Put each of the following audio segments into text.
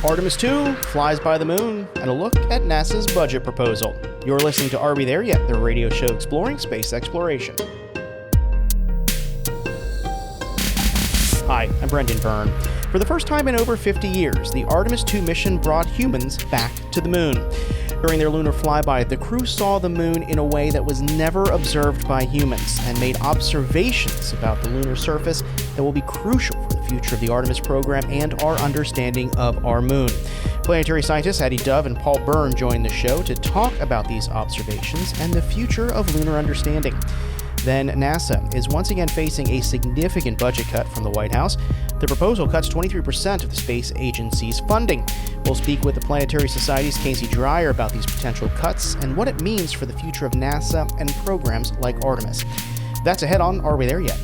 Artemis II flies by the moon, and a look at NASA's budget proposal. You're listening to Are We There Yet?, the radio show exploring space exploration. Hi, I'm Brendan Byrne. For the first time in over 50 years, the Artemis II mission brought humans back to the moon. During their lunar flyby, the crew saw the moon in a way that was never observed by humans and made observations about the lunar surface that will be crucial for the future of the Artemis program and our understanding of our moon. Planetary scientists Addie Dove and Paul Byrne joined the show to talk about these observations and the future of lunar understanding. Then NASA is once again facing a significant budget cut from the White House. The proposal cuts 23% of the space agency's funding. We'll speak with the Planetary Society's Casey Dreyer about these potential cuts and what it means for the future of NASA and programs like Artemis. That's ahead on Are We There Yet?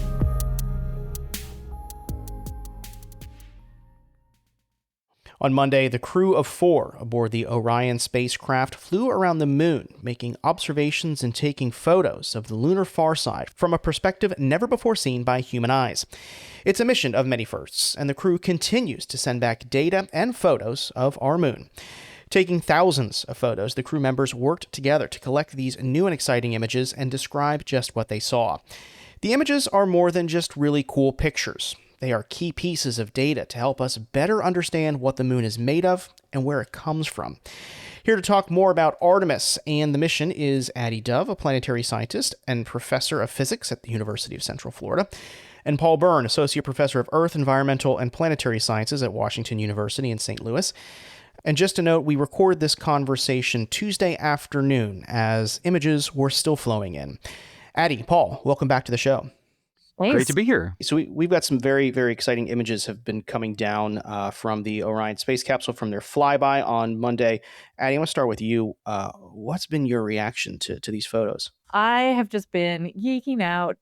On Monday, the crew of 4 aboard the Orion spacecraft flew around the moon, making observations and taking photos of the lunar far side from a perspective never before seen by human eyes. It's a mission of many firsts, and the crew continues to send back data and photos of our moon. Taking thousands of photos, the crew members worked together to collect these new and exciting images and describe just what they saw. The images are more than just really cool pictures. They are key pieces of data to help us better understand what the moon is made of and where it comes from. Here to talk more about Artemis and the mission is Addie Dove, a planetary scientist and professor of physics at the University of Central Florida, and Paul Byrne, associate professor of Earth, Environmental, and Planetary Sciences at Washington University in St. Louis. And just to note, we record this conversation Tuesday afternoon as images were still flowing in. Addie, Paul, welcome back to the show. Thanks. Great to be here. So we've got some very, very exciting images have been coming down from the Orion space capsule from their flyby on Monday. Addie, I want to start with you. What's been your reaction to these photos? I have just been geeking out.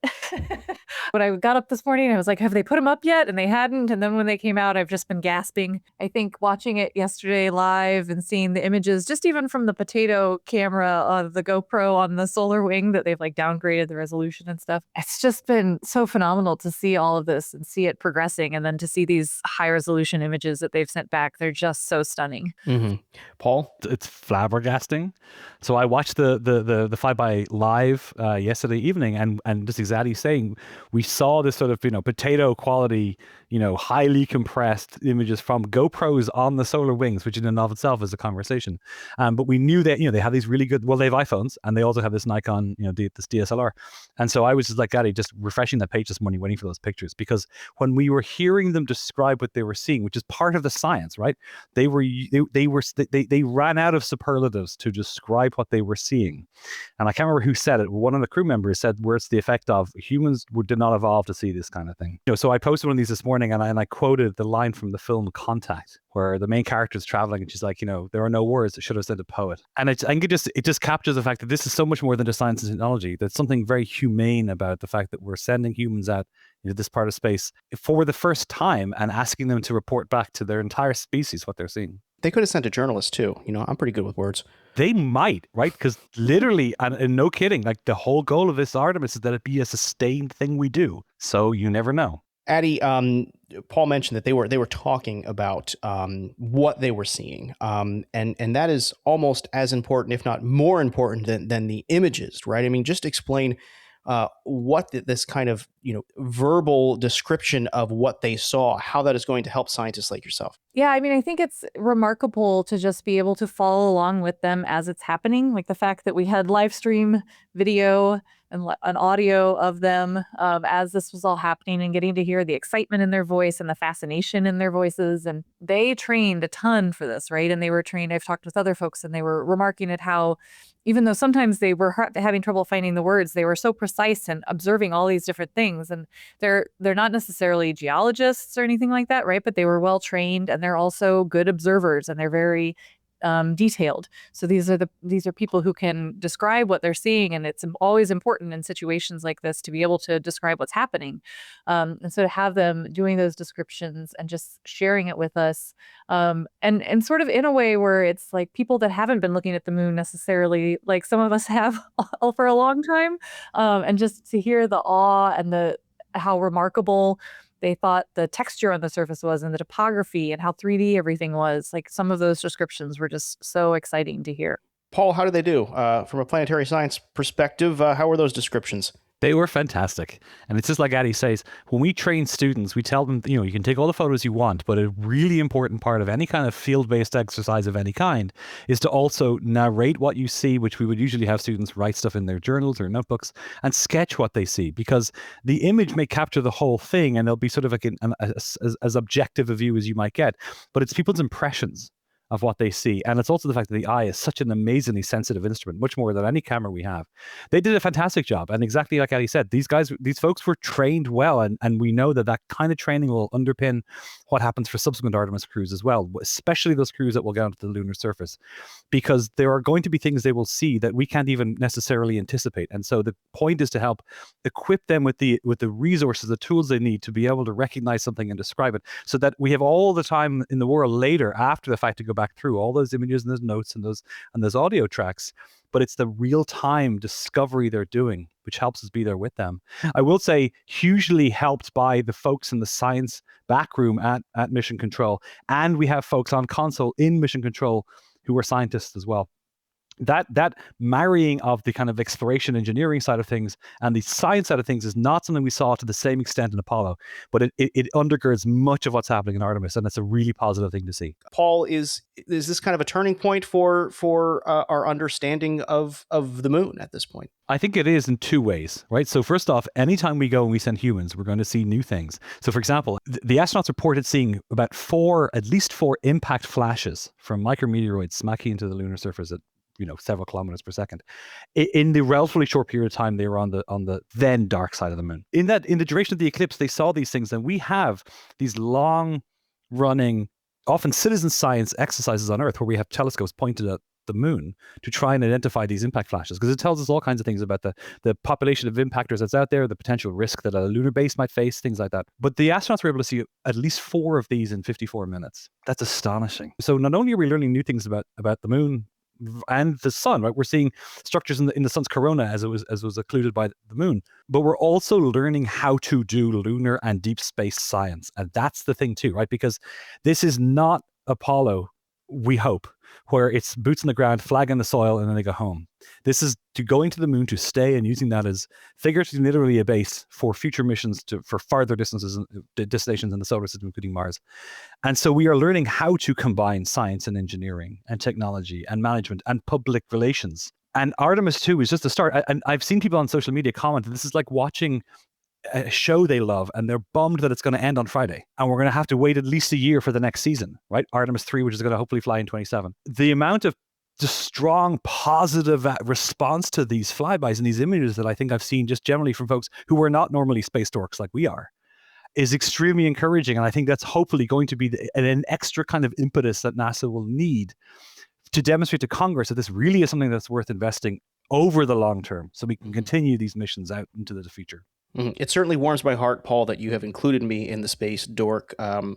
When I got up this morning, I was like, have they put them up yet? And they hadn't. And then when they came out, I've just been gasping. I think watching it yesterday live and seeing the images, just even from the potato camera of the GoPro on the solar wing that they've like downgraded the resolution and stuff. It's just been so phenomenal to see all of this and see it progressing. And then to see these high resolution images that they've sent back, they're just so stunning. Mm-hmm. Paul? It's flabbergasting. So I watched the flyby live yesterday evening, and just exactly saying, we saw this sort of potato quality, highly compressed images from GoPros on the solar wings, which in and of itself is a conversation. But we knew that they have these really good. Well, they have iPhones, and they also have this Nikon, this DSLR. And so I was just like, Daddy, just refreshing that page this morning, waiting for those pictures, because when we were hearing them describe what they were seeing, which is part of the science, right? They ran out of superlatives to describe what they were seeing. And I can't remember who said it. One of the crew members said words to the effect of, humans did not evolve to see this kind of thing. So I posted one of these this morning, and I quoted the line from the film Contact, where the main character is traveling and she's like, there are no words that should have said a poet. And I think it just captures the fact that this is so much more than just science and technology. There's something very humane about the fact that we're sending humans out into this part of space for the first time and asking them to report back to their entire species what they're seeing. They could have sent a journalist too. I'm pretty good with words. They might, right? Because literally, and no kidding, like the whole goal of this Artemis is that it be a sustained thing we do. So you never know. Addie, Paul mentioned that they were talking about what they were seeing, and that is almost as important, if not more important, than the images, right? I mean, just explain what this kind of verbal description of what they saw, how that is going to help scientists like yourself. Yeah, I mean, I think it's remarkable to just be able to follow along with them as it's happening. Like the fact that we had live stream video and an audio of them as this was all happening, and getting to hear the excitement in their voice and the fascination in their voices. And they trained a ton for this, right? And they were trained, I've talked with other folks, and they were remarking at how, even though sometimes they were having trouble finding the words, they were so precise and observing all these different things. And they're not necessarily geologists or anything like that, right? But they were well trained, and they're also good observers, and they're very detailed. So these are people who can describe what they're seeing, and it's always important in situations like this to be able to describe what's happening. And so to have them doing those descriptions and just sharing it with us, and sort of in a way where it's like people that haven't been looking at the moon necessarily, like some of us have for a long time, and just to hear the awe and how remarkable they thought the texture on the surface was and the topography and how 3D everything was. Like some of those descriptions were just so exciting to hear. Paul, how did they do? From a planetary science perspective, how were those descriptions? They were fantastic. And it's just like Addie says, when we train students, we tell them, you can take all the photos you want, but a really important part of any kind of field-based exercise of any kind is to also narrate what you see, which we would usually have students write stuff in their journals or notebooks and sketch what they see, because the image may capture the whole thing and they'll be sort of like as objective a view as you might get, but it's people's impressions of what they see. And it's also the fact that the eye is such an amazingly sensitive instrument, much more than any camera we have. They did a fantastic job. And exactly like Addie said, these folks were trained well. And we know that kind of training will underpin what happens for subsequent Artemis crews as well, especially those crews that will get onto the lunar surface, because there are going to be things they will see that we can't even necessarily anticipate. And so the point is to help equip them with the resources, the tools they need to be able to recognize something and describe it, so that we have all the time in the world later after the fact to go back through all those images and those notes and those audio tracks. But it's the real-time discovery they're doing, which helps us be there with them. I will say, hugely helped by the folks in the science backroom at Mission Control. And we have folks on console in Mission Control who are scientists as well. That marrying of the kind of exploration engineering side of things and the science side of things is not something we saw to the same extent in Apollo, but it undergirds much of what's happening in Artemis, and it's a really positive thing to see. Paul, is this kind of a turning point for our understanding of the moon at this point? I think it is in two ways, right? So first off, anytime we go and we send humans, we're going to see new things. So for example, the astronauts reported seeing about at least four impact flashes from micrometeoroids smacking into the lunar surface at several kilometers per second in the relatively short period of time they were on the then dark side of the moon. In the duration of the eclipse, they saw these things, and we have these long running, often citizen science exercises on Earth where we have telescopes pointed at the moon to try and identify these impact flashes, because it tells us all kinds of things about the population of impactors that's out there, the potential risk that a lunar base might face, things like that. But the astronauts were able to see at least four of these in 54 minutes. That's astonishing. So not only are we learning new things about the moon and the sun, right? We're seeing structures in the sun's corona as was occluded by the moon, but we're also learning how to do lunar and deep space science. And that's the thing too, right? Because this is not Apollo, we hope, where it's boots on the ground, flag in the soil, and then they go home. This is to going to the moon to stay and using that as figuratively, literally a base for future missions for farther destinations in the solar system, including Mars. And so we are learning how to combine science and engineering and technology and management and public relations. And Artemis II is just a start. And I've seen people on social media comment that this is like watching a show they love and they're bummed that it's going to end on Friday and we're going to have to wait at least a year for the next season, right? Artemis 3, which is going to hopefully fly in 27. The amount of just strong positive response to these flybys and these images that I think I've seen just generally from folks who are not normally space dorks like we are is extremely encouraging. And I think that's hopefully going to be an extra kind of impetus that NASA will need to demonstrate to Congress that this really is something that's worth investing over the long term so we can continue these missions out into the future. It certainly warms my heart, Paul, that you have included me in the space dork realm.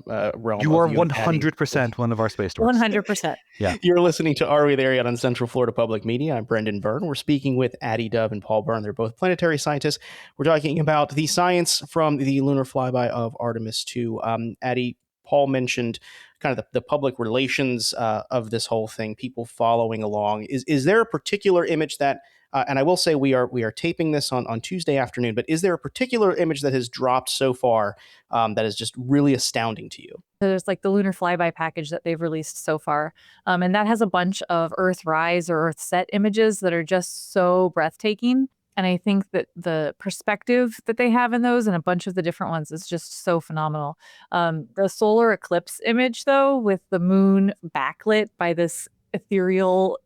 You are 100% one of our space dorks. 100%. Yeah. You're listening to Are We There Yet on Central Florida Public Media. I'm Brendan Byrne. We're speaking with Addie Dove and Paul Byrne. They're both planetary scientists. We're talking about the science from the lunar flyby of Artemis II. Addie, Paul mentioned kind of the public relations of this whole thing, people following along. Is there a particular image that and I will say we are taping this on Tuesday afternoon, but is there a particular image that has dropped so far that is just really astounding to you? There's like the lunar flyby package that they've released so far. And that has a bunch of Earthrise or Earthset images that are just so breathtaking. And I think that the perspective that they have in those and a bunch of the different ones is just so phenomenal. The solar eclipse image, though, with the moon backlit by this ethereal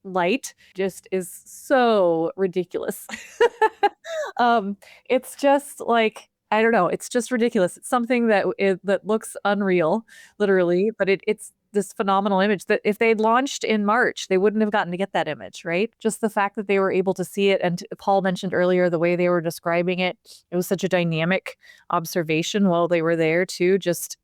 light just is so ridiculous. It's just like, I don't know, it's just ridiculous. It's something that looks unreal, literally, but it's this phenomenal image that if they'd launched in March, they wouldn't have gotten to get that image, right? Just the fact that they were able to see it, and Paul mentioned earlier the way they were describing it, it was such a dynamic observation while they were there too. Just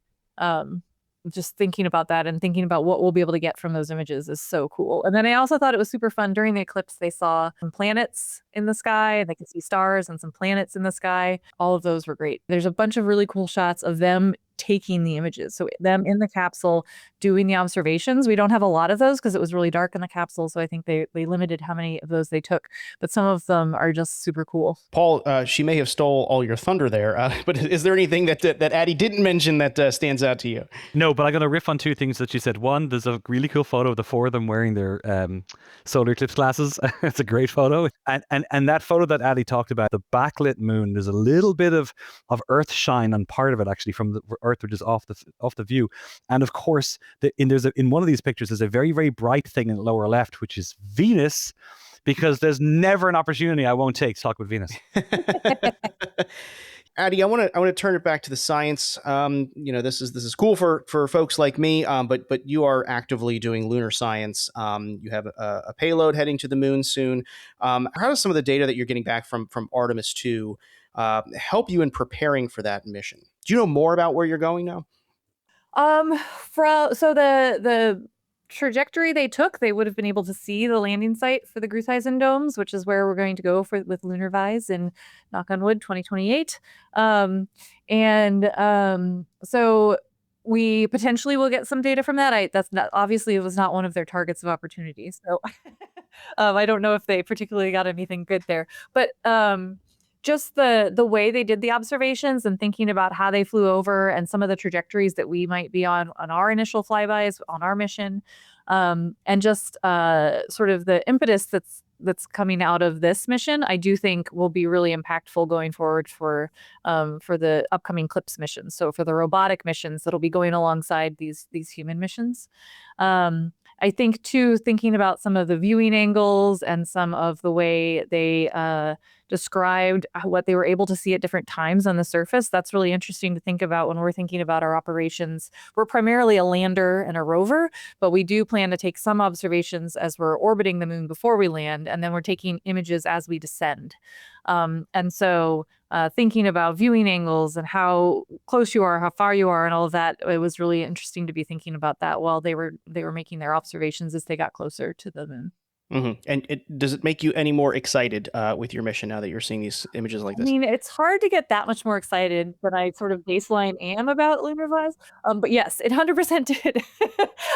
just thinking about that and thinking about what we'll be able to get from those images is so cool. And then I also thought it was super fun during the eclipse. They saw some planets in the sky, and they could see stars and some planets in the sky. All of those were great. There's a bunch of really cool shots of them taking the images. So them in the capsule doing the observations. We don't have a lot of those because it was really dark in the capsule. So I think they limited how many of those they took, but some of them are just super cool. Paul, she may have stole all your thunder there, but is there anything that Addie didn't mention that stands out to you? No, but I'm going to riff on two things that she said. One, there's a really cool photo of the four of them wearing their solar eclipse glasses. It's a great photo. And that photo that Addie talked about, the backlit moon, there's a little bit of Earth shine on part of it, actually, from the Earth, which is off the view. And of course, in one of these pictures, there's a very, very bright thing in the lower left, which is Venus, because there's never an opportunity I won't take to talk about Venus. Addie, I want to turn it back to the science. This is cool for folks like me, but you are actively doing lunar science. You have a payload heading to the moon soon. How does some of the data that you're getting back from Artemis II help you in preparing for that mission? Do you know more about where you're going now? So the trajectory they took, they would have been able to see the landing site for the Gruithuisen domes, which is where we're going to go with Lunar Vise in, knock on wood, 2028. So we potentially will get some data from that. That's not, obviously it was not one of their targets of opportunity. So I don't know if they particularly got anything good there, but just the way they did the observations and thinking about how they flew over and some of the trajectories that we might be on our initial flybys on our mission, and just sort of the impetus that's coming out of this mission, I do think will be really impactful going forward for the upcoming CLIPS missions. So for the robotic missions that'll be going alongside these human missions. I think too, thinking about some of the viewing angles and some of the way they described what they were able to see at different times on the surface, that's really interesting to think about when we're thinking about our operations. We're primarily a lander and a rover, but we do plan to take some observations as we're orbiting the moon before we land, and then we're taking images as we descend. And so thinking about viewing angles and how close you are, how far you are, and all of that, it was really interesting to be thinking about that while they were making their observations as they got closer to the moon. Mm-hmm. And does it make you any more excited with your mission now that you're seeing these images like this? I mean, it's hard to get that much more excited than I sort of baseline am about Lunar Vise. But yes, it 100% did.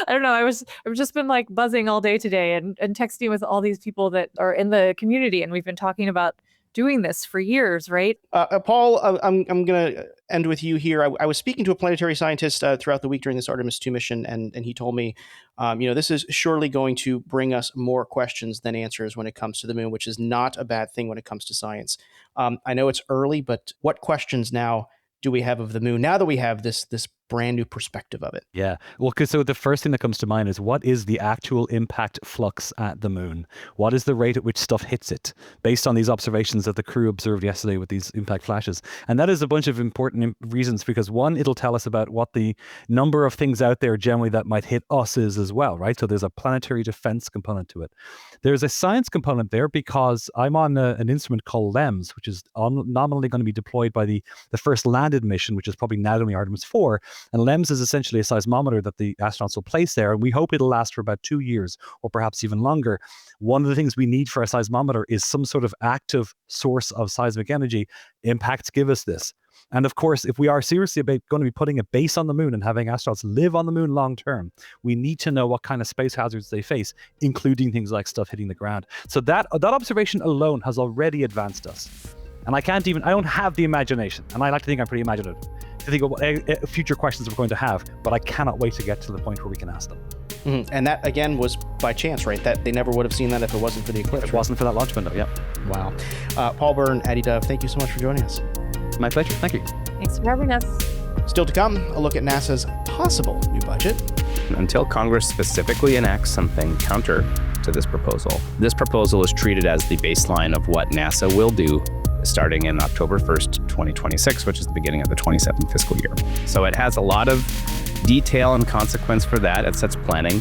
I don't know. I've just been like buzzing all day today and texting with all these people that are in the community, and we've been talking about doing this for years, right? Paul, I'm going to end with you here. I was speaking to a planetary scientist throughout the week during this Artemis II mission, and he told me, this is surely going to bring us more questions than answers when it comes to the moon, which is not a bad thing when it comes to science. I know it's early, but what questions now do we have of the moon now that we have this brand new perspective of it? Yeah. Well, so the first thing that comes to mind is, what is the actual impact flux at the moon? What is the rate at which stuff hits it, based on these observations that the crew observed yesterday with these impact flashes? And that is a bunch of important reasons, because one, it'll tell us about what the number of things out there generally that might hit us is as well, right? So there's a planetary defense component to it. There's a science component there, because I'm on an instrument called LEMS, which is nominally going to be deployed by the first landed mission, which is probably now going to be Artemis IV. And LEMS is essentially a seismometer that the astronauts will place there, and we hope it'll last for about 2 years or perhaps even longer. One of the things we need for a seismometer is some sort of active source of seismic energy. Impacts give us this. And of course, if we are seriously about going to be putting a base on the moon and having astronauts live on the moon long term, we need to know what kind of space hazards they face, including things like stuff hitting the ground. So that observation alone has already advanced us. And I don't have the imagination, and I like to think I'm pretty imaginative, to think of what future questions we're going to have, but I cannot wait to get to the point where we can ask them. Mm-hmm. And that, again, was by chance, right? That they never would have seen that if it wasn't for the eclipse. If it wasn't for that launch window, yep. Wow. Paul Byrne, Addie Dove, thank you so much for joining us. My pleasure. Thank you. Thanks for having us. Still to come, a look at NASA's possible new budget. Until Congress specifically enacts something counter to this proposal is treated as the baseline of what NASA will do starting in October 1st, 2026, which is the beginning of the 27th fiscal year. So it has a lot of detail and consequence for that. It sets planning.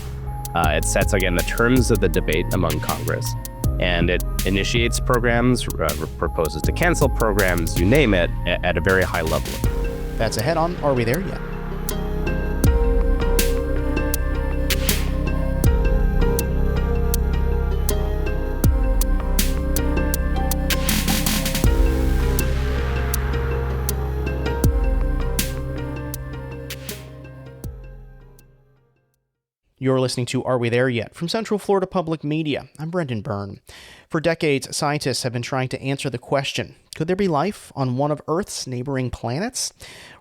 It sets, again, the terms of the debate among Congress. And it initiates programs, proposes to cancel programs, you name it, at a very high level. That's ahead on Are We There Yet? You're listening to Are We There Yet? From Central Florida Public Media. I'm Brendan Byrne. For decades, scientists have been trying to answer the question, could there be life on one of Earth's neighboring planets?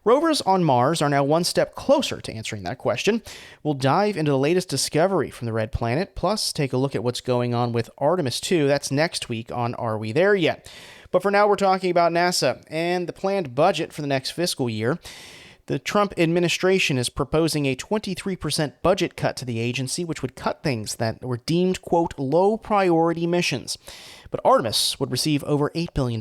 Rovers on Mars are now one step closer to answering that question. We'll dive into the latest discovery from the red planet, plus take a look at what's going on with Artemis II. That's next week on Are We There Yet? But for now, we're talking about NASA and the planned budget for the next fiscal year. The Trump administration is proposing a 23% budget cut to the agency, which would cut things that were deemed, quote, low priority missions. But Artemis would receive over $8 billion.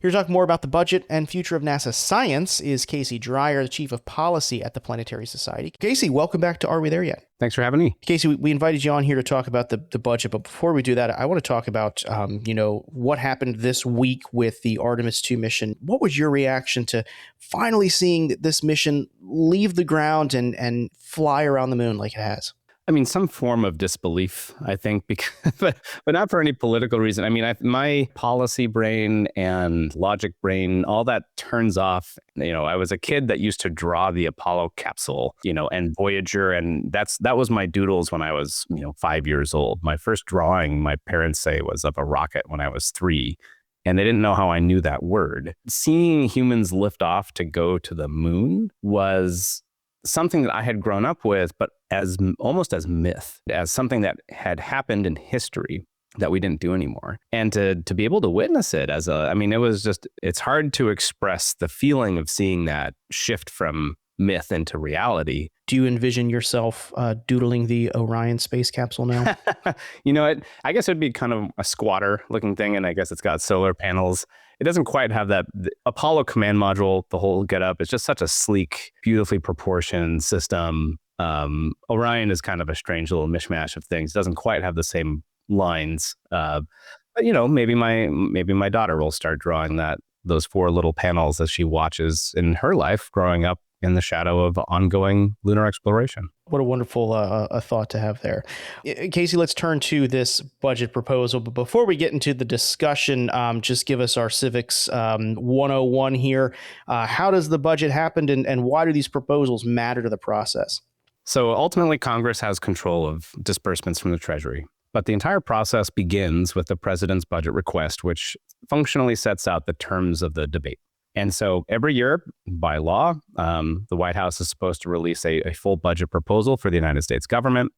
Here to talk more about the budget and future of NASA science is Casey Dreyer, the Chief of Policy at the Planetary Society. Casey, welcome back to Are We There Yet? Thanks for having me. Casey, we invited you on here to talk about the budget, but before we do that, I want to talk about, what happened this week with the Artemis II mission. What was your reaction to finally seeing this mission leave the ground and fly around the moon like it has? I mean, some form of disbelief, I think, because, but not for any political reason. I mean, my policy brain and logic brain, all that turns off. I was a kid that used to draw the Apollo capsule, and Voyager, and that was my doodles when I was, 5 years old. My first drawing, my parents say, was of a rocket when I was 3. And they didn't know how I knew that word. Seeing humans lift off to go to the moon was something that I had grown up with, but almost as myth, as something that had happened in history that we didn't do anymore. And to be able to witness it it's hard to express the feeling of seeing that shift from myth into reality. Do you envision yourself doodling the Orion space capsule now? I guess it'd be kind of a squatter looking thing, and I guess it's got solar panels. It doesn't quite have that the Apollo command module, the whole getup. It's just such a sleek, beautifully proportioned system. Orion is kind of a strange little mishmash of things. It doesn't quite have the same lines. But maybe my daughter will start drawing those 4 little panels as she watches in her life growing up in the shadow of ongoing lunar exploration. What a wonderful thought to have there. Casey, let's turn to this budget proposal. But before we get into the discussion, just give us our civics 101 here. How does the budget happen and why do these proposals matter to the process? So ultimately, Congress has control of disbursements from the Treasury. But the entire process begins with the president's budget request, which functionally sets out the terms of the debate. And so every year, by law, the White House is supposed to release a full budget proposal for the United States government.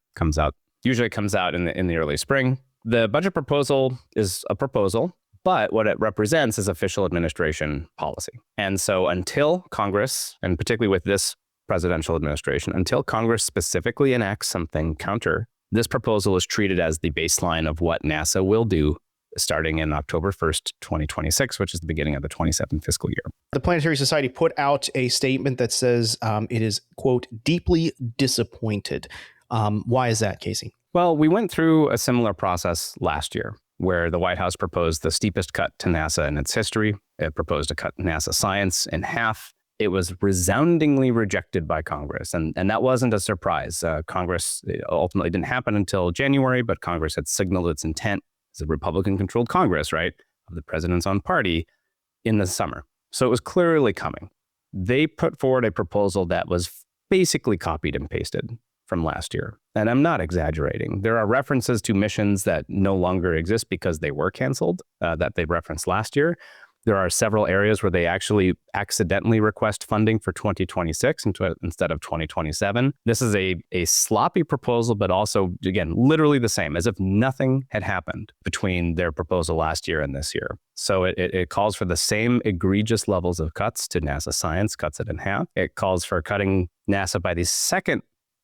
Usually comes out in the early spring. The budget proposal is a proposal, but what it represents is official administration policy. And so until Congress, and particularly with this presidential administration, until Congress specifically enacts something counter, this proposal is treated as the baseline of what NASA will do starting in October 1st, 2026, which is the beginning of the 27th fiscal year. The Planetary Society put out a statement that says it is, quote, deeply disappointed. Why is that, Casey? Well, we went through a similar process last year where the White House proposed the steepest cut to NASA in its history. It proposed to cut NASA science in half. It was resoundingly rejected by Congress, and that wasn't a surprise. Congress ultimately didn't happen until January, but Congress had signaled its intent. It's a Republican-controlled Congress, right, of the president's own party in the summer. So it was clearly coming. They put forward a proposal that was basically copied and pasted from last year. And I'm not exaggerating. There are references to missions that no longer exist because they were canceled, that they referenced last year. There are several areas where they actually accidentally request funding for 2026 instead of 2027. This is a sloppy proposal, but also, again, literally the same, as if nothing had happened between their proposal last year and this year. So it calls for the same egregious levels of cuts to NASA science, cuts it in half. It calls for cutting NASA by the second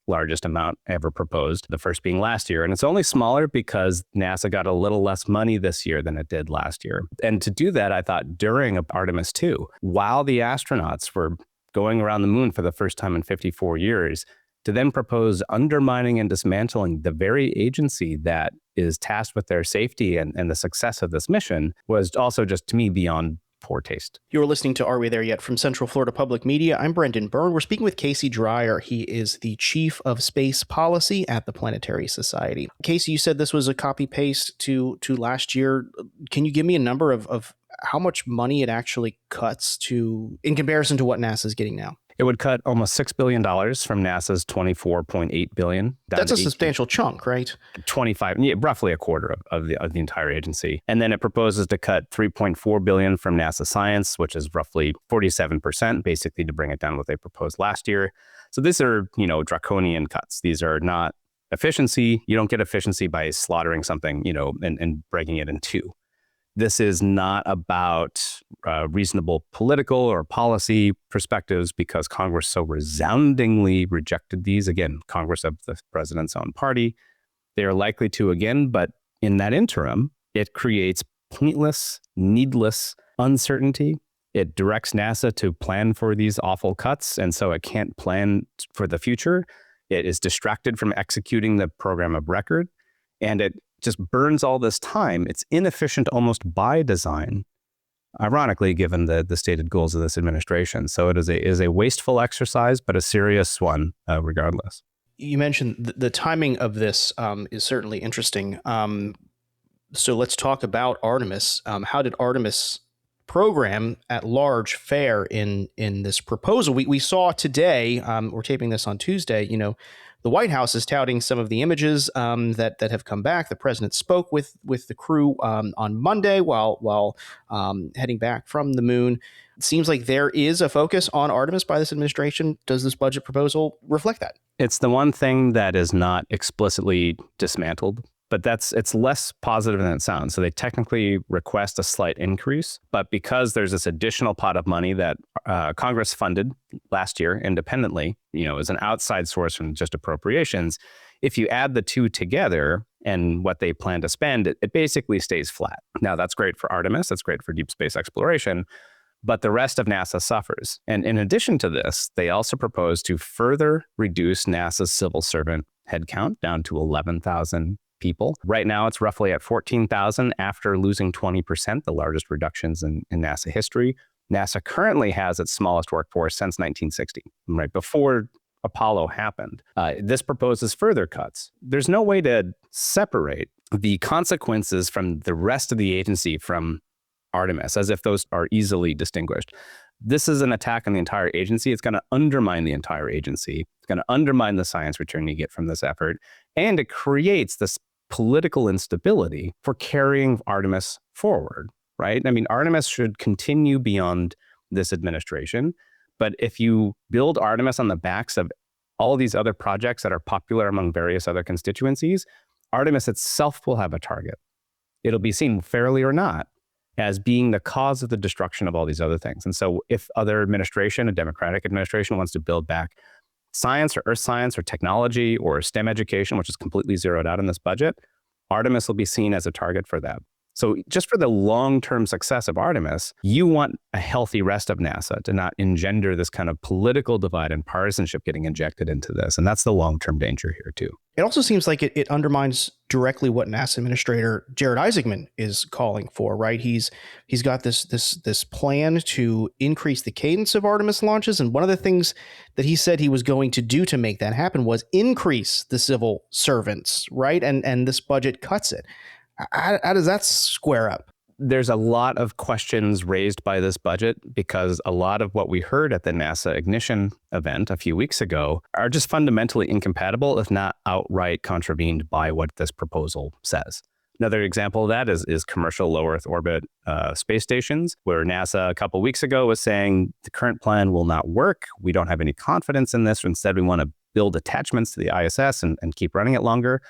largest amount ever proposed, the first being last year. And it's only smaller because NASA got a little less money this year than it did last year. And to do that, I thought during Artemis II, while the astronauts were going around the moon for the first time in 54 years, to then propose undermining and dismantling the very agency that is tasked with their safety and the success of this mission was also just, to me, beyond poor taste. You're listening to Are We There Yet? From Central Florida Public Media. I'm Brendan Byrne. We're speaking with Casey Dreyer. He is the Chief of Space Policy at the Planetary Society. Casey, you said this was a copy-paste to last year. Can you give me a number of how much money it actually cuts to in comparison to what NASA is getting now? It would cut almost $6 billion from NASA's $24.8 billion. That's a substantial chunk, right? 25, yeah, roughly a quarter of the entire agency. And then it proposes to cut $3.4 billion from NASA Science, which is roughly 47%, basically to bring it down what they proposed last year. So these are, draconian cuts. These are not efficiency. You don't get efficiency by slaughtering something, and breaking it in two. This is not about reasonable political or policy perspectives because Congress so resoundingly rejected these. Again, Congress of the president's own party. They are likely to again, but in that interim, it creates pointless, needless uncertainty. It directs NASA to plan for these awful cuts, and so it can't plan for the future. It is distracted from executing the program of record, and it just burns all this time. It's inefficient almost by design, ironically, given the stated goals of this administration. So it is a wasteful exercise, but a serious one regardless. You mentioned the timing of this is certainly interesting. So let's talk about Artemis. How did Artemis program at large fare in this proposal? We saw today, we're taping this on Tuesday, the White House is touting some of the images that have come back. The president spoke with the crew on Monday while heading back from the moon. It seems like there is a focus on Artemis by this administration. Does this budget proposal reflect that? It's the one thing that is not explicitly dismantled, but it's less positive than it sounds. So they technically request a slight increase, but because there's this additional pot of money that Congress funded last year independently, as an outside source from just appropriations, if you add the two together and what they plan to spend, it basically stays flat. Now, that's great for Artemis. That's great for deep space exploration. But the rest of NASA suffers. And in addition to this, they also propose to further reduce NASA's civil servant headcount down to 11,000 people. Right now, it's roughly at 14,000 after losing 20%, the largest reductions in NASA history. NASA currently has its smallest workforce since 1960, right before Apollo happened. This proposes further cuts. There's no way to separate the consequences from the rest of the agency from Artemis, as if those are easily distinguished. This is an attack on the entire agency. It's going to undermine the entire agency. It's going to undermine the science return you get from this effort. And it creates this political instability for carrying Artemis forward, right? I mean, Artemis should continue beyond this administration. But if you build Artemis on the backs of all these other projects that are popular among various other constituencies, Artemis itself will have a target. It'll be seen, fairly or not, as being the cause of the destruction of all these other things. And so if other administration, a Democratic administration, wants to build back science or earth science or technology or STEM education, which is completely zeroed out in this budget, Artemis will be seen as a target for that. So just for the long-term success of Artemis, you want a healthy rest of NASA to not engender this kind of political divide and partisanship getting injected into this. And that's the long-term danger here too. It also seems like it undermines directly what NASA Administrator Jared Isaacman is calling for, right? He's got this plan to increase the cadence of Artemis launches, and one of the things that he said he was going to do to make that happen was increase the civil servants, right? And this budget cuts it. How does that square up? There's a lot of questions raised by this budget because a lot of what we heard at the NASA Ignition event a few weeks ago are just fundamentally incompatible, if not outright contravened by what this proposal says. Another example of that is commercial low Earth orbit space stations, where NASA a couple weeks ago was saying the current plan will not work. We don't have any confidence in this. Instead, we want to build attachments to the ISS and keep running it longer.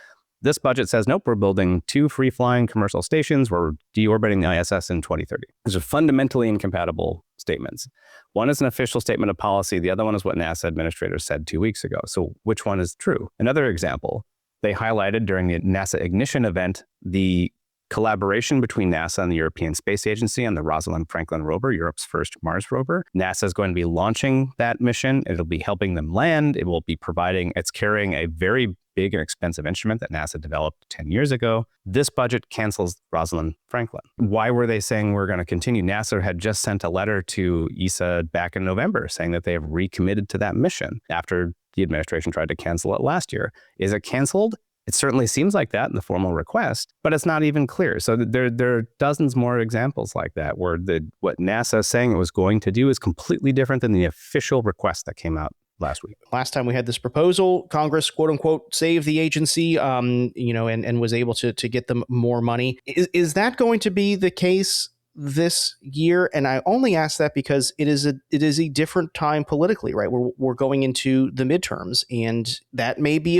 This budget says, nope, we're building 2 free-flying commercial stations. We're deorbiting the ISS in 2030. These are fundamentally incompatible statements. One is an official statement of policy. The other one is what NASA administrators said 2 weeks ago. So which one is true? Another example, they highlighted during the NASA Ignition event the collaboration between NASA and the European Space Agency on the Rosalind Franklin rover, Europe's first Mars rover. NASA is going to be launching that mission. It'll be helping them land. It will be it's carrying a very big and expensive instrument that NASA developed 10 years ago. This budget cancels Rosalind Franklin. Why were they saying we're going to continue? NASA had just sent a letter to ESA back in November saying that they have recommitted to that mission after the administration tried to cancel it last year. Is it canceled? It certainly seems like that in the formal request, but it's not even clear. So there are dozens more examples like that where what NASA is saying it was going to do is completely different than the official request that came out last week. Last time we had this proposal, Congress, quote unquote, saved the agency, and was able to get them more money. Is that going to be the case this year? And I only ask that because it is a different time politically, right? We're going into the midterms, and that may be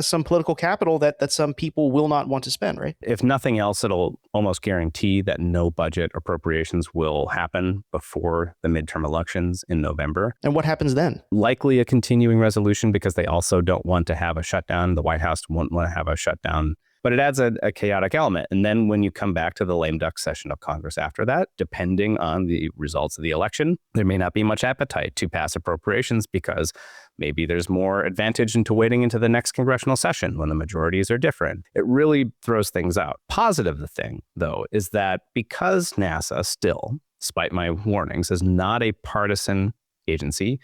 some political capital that some people will not want to spend, right? If nothing else, it'll almost guarantee that no budget appropriations will happen before the midterm elections in November. And what happens then? Likely a continuing resolution, because they also don't want to have a shutdown. The White House won't want to have a shutdown. But it adds a chaotic element. And then when you come back to the lame duck session of Congress after that, depending on the results of the election, there may not be much appetite to pass appropriations because maybe there's more advantage into waiting into the next congressional session when the majorities are different. It really throws things out. Positive the thing, though, is that because NASA still, despite my warnings, is not a partisan agency,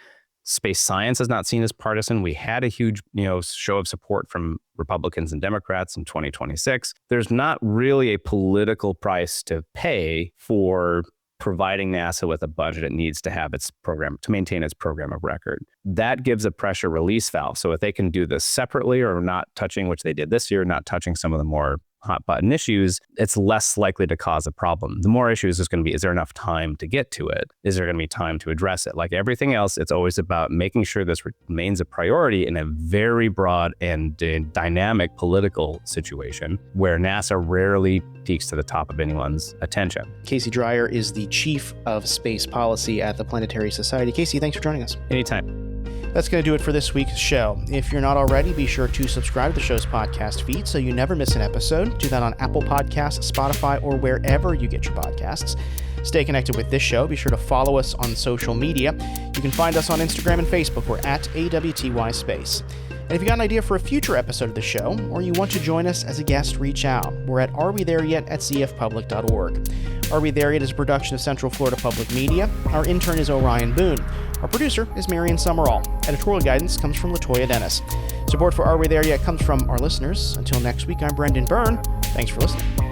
space science is not seen as partisan. We had a huge, show of support from Republicans and Democrats in 2026. There's not really a political price to pay for providing NASA with a budget it needs to have its program, to maintain its program of record. That gives a pressure release valve. So if they can do this separately or not touching, which they did this year, not touching some of the more hot button issues, it's less likely to cause a problem. The more issues is going to be, is there enough time to get to it? Is there going to be time to address it? Like everything else, it's always about making sure this remains a priority in a very broad and dynamic political situation where NASA rarely peaks to the top of anyone's attention. Casey Dreyer is the Chief of Space Policy at the Planetary Society. Casey, thanks for joining us. Anytime. That's going to do it for this week's show. If you're not already, be sure to subscribe to the show's podcast feed so you never miss an episode. Do that on Apple Podcasts, Spotify, or wherever you get your podcasts. Stay connected with this show. Be sure to follow us on social media. You can find us on Instagram and Facebook. We're at AWTY Space. And if you got an idea for a future episode of the show, or you want to join us as a guest, reach out. We're at arewethereyet@cfpublic.org. Are We There Yet is a production of Central Florida Public Media. Our intern is Orion Boone. Our producer is Marion Summerall. Editorial guidance comes from Latoya Dennis. Support for Are We There Yet comes from our listeners. Until next week, I'm Brendan Byrne. Thanks for listening.